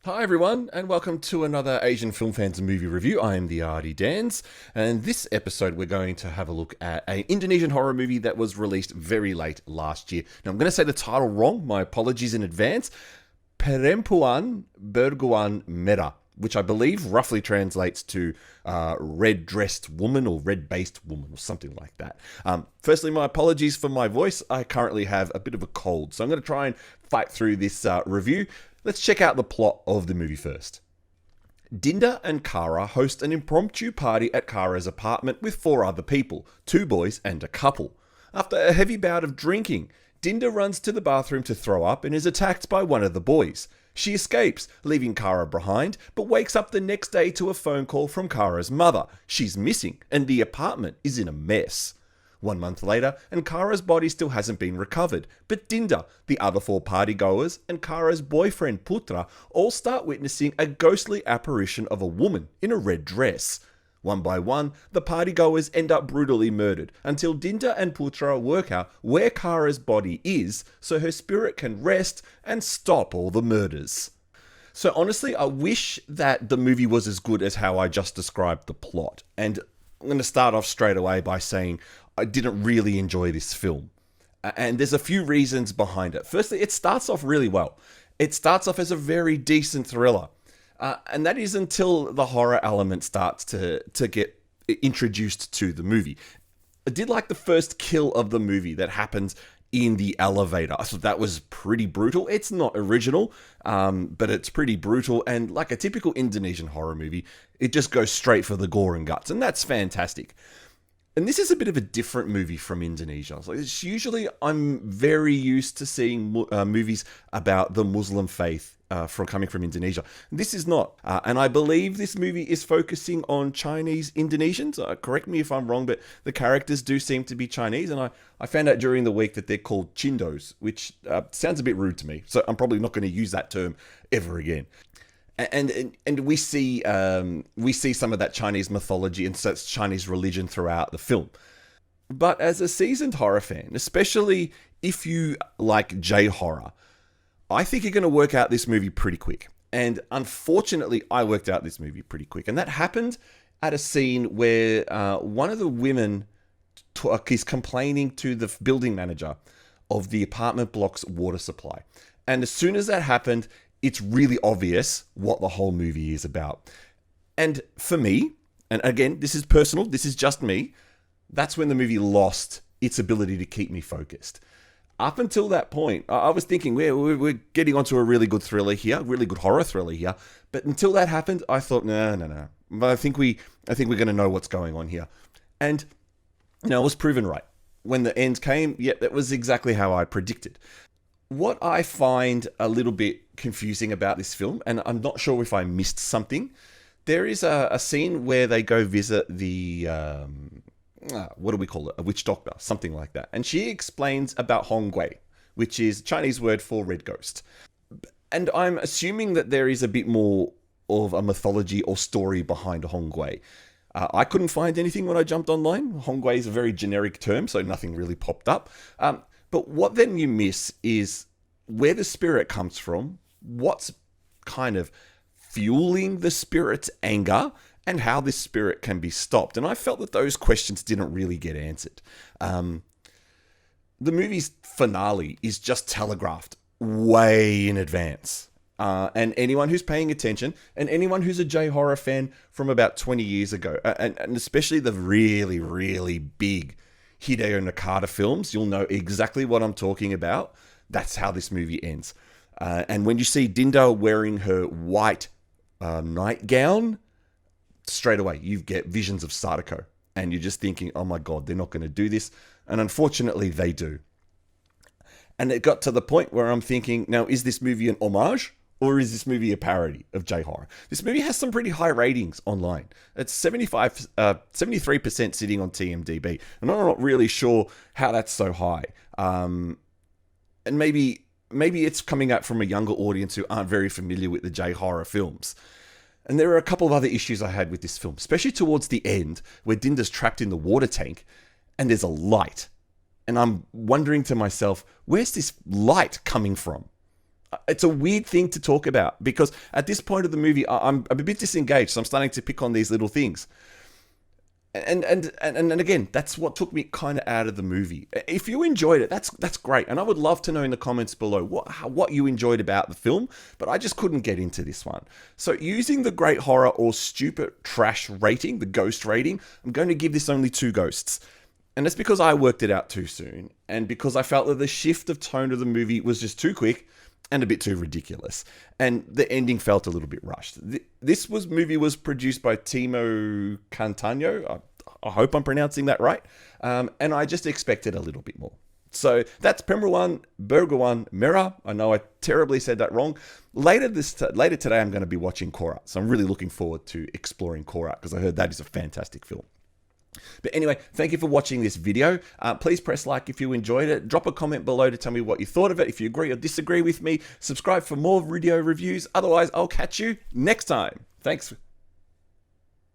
Hi everyone, and welcome to another Asian Film Fans Movie Review. I am the Artie Dans, and this episode we're going to have a look at an Indonesian horror movie that was released very late last year. Now I'm going to say the title wrong, my apologies in advance. Perempuan Bergauan Merah, which I believe roughly translates to red-dressed woman or red-based woman or something like that. Firstly, my apologies for my voice. I currently have a bit of a cold, so I'm going to try and fight through this review. Let's check out the plot of the movie first. Dinda and Kara host an impromptu party at Kara's apartment with 4 other people, 2 boys and a couple. After a heavy bout of drinking, Dinda runs to the bathroom to throw up and is attacked by one of the boys. She escapes, leaving Kara behind, but wakes up the next day to a phone call from Kara's mother. She's missing, and the apartment is in a mess. 1 month later, and Kara's body still hasn't been recovered, but Dinda, the other 4 partygoers, and Kara's boyfriend Putra all start witnessing a ghostly apparition of a woman in a red dress. One by one, the partygoers end up brutally murdered, until Dinda and Putra work out where Kara's body is so her spirit can rest and stop all the murders. So honestly, I wish that the movie was as good as how I just described the plot. And I'm going to start off straight away by saying I didn't really enjoy this film. And there's a few reasons behind it. Firstly, it starts off really well. It starts off as a very decent thriller. And that is until the horror element starts to get introduced to the movie. I did like the first kill of the movie that happens in the elevator. I thought that was pretty brutal. It's not original, but it's pretty brutal. And like a typical Indonesian horror movie, it just goes straight for the gore and guts. And that's fantastic. And this is a bit of a different movie from Indonesia. So it's usually I'm very used to seeing movies about the Muslim faith from coming from Indonesia. This is not. And I believe this movie is focusing on Chinese Indonesians. Correct me if I'm wrong, but the characters do seem to be Chinese. And I found out during the week that they're called Chindos, which sounds a bit rude to me. So I'm probably not going to use that term ever again. And we see some of that Chinese mythology and Chinese religion throughout the film. But as a seasoned horror fan, especially if you like J-horror, I think you're going to work out this movie pretty quick. And unfortunately, I worked out this movie pretty quick. And that happened at a scene where one of the women is complaining to the building manager of the apartment block's water supply. And as soon as that happened, it's really obvious what the whole movie is about. And for me, and again, this is personal, this is just me, that's when the movie lost its ability to keep me focused. Up until that point, I was thinking, we're getting onto a really good thriller here, really good horror thriller here. But until that happened, I thought, no. But I think we're going to know what's going on here. And, I was proven right. When the end came, that was exactly how I predicted. What I find a little bit confusing about this film, and I'm not sure if I missed something, there is a scene where they go visit the, what do we call it? A witch doctor, something like that. And she explains about Hongwei, which is Chinese word for red ghost. And I'm assuming that there is a bit more of a mythology or story behind Hongwei. I couldn't find anything when I jumped online. Hongwei is a very generic term, so nothing really popped up. But what then you miss is where the spirit comes from, what's kind of fueling the spirit's anger, and how this spirit can be stopped. And I felt that those questions didn't really get answered. The movie's finale is just telegraphed way in advance. And anyone who's paying attention, and anyone who's a J-horror fan from about 20 years ago, and especially the really, really big Hideo Nakata films, you'll know exactly what I'm talking about. That's how this movie ends. And when you see Dinda wearing her white nightgown, straight away you get visions of Sadako. And you're just thinking, oh my God, they're not going to do this. And unfortunately, they do. And it got to the point where I'm thinking, now, is this movie an homage? Or is this movie a parody of J-horror? This movie has some pretty high ratings online. It's 73% sitting on TMDb. And I'm not really sure how that's so high. And maybe it's coming out from a younger audience who aren't very familiar with the J-horror films. And there are a couple of other issues I had with this film, especially towards the end, where Dinda's trapped in the water tank and there's a light. And I'm wondering to myself, where's this light coming from? it's a weird thing to talk about because at this point of the movie, I'm a bit disengaged. So I'm starting to pick on these little things. And again, that's what took me kind of out of the movie. If you enjoyed it, that's great, and I would love to know in the comments below what you enjoyed about the film. But I just couldn't get into this one. So using the great horror or stupid trash rating, the ghost rating, I'm going to give this only 2 ghosts, and that's because I worked it out too soon, and because I felt that the shift of tone of the movie was just too quick and a bit too ridiculous, and the ending felt a little bit rushed. This movie was produced by Timo Cantagno. I hope I'm pronouncing that right, and I just expected a little bit more. So that's Perempuan Bergauan Merah. I know I terribly said that wrong. Later today, I'm going to be watching Korat, so I'm really looking forward to exploring Korat because I heard that is a fantastic film. But anyway, thank you for watching this video. Please press like if you enjoyed it. Drop a comment below to tell me what you thought of it. If you agree or disagree with me, subscribe for more video reviews. Otherwise, I'll catch you next time. Thanks.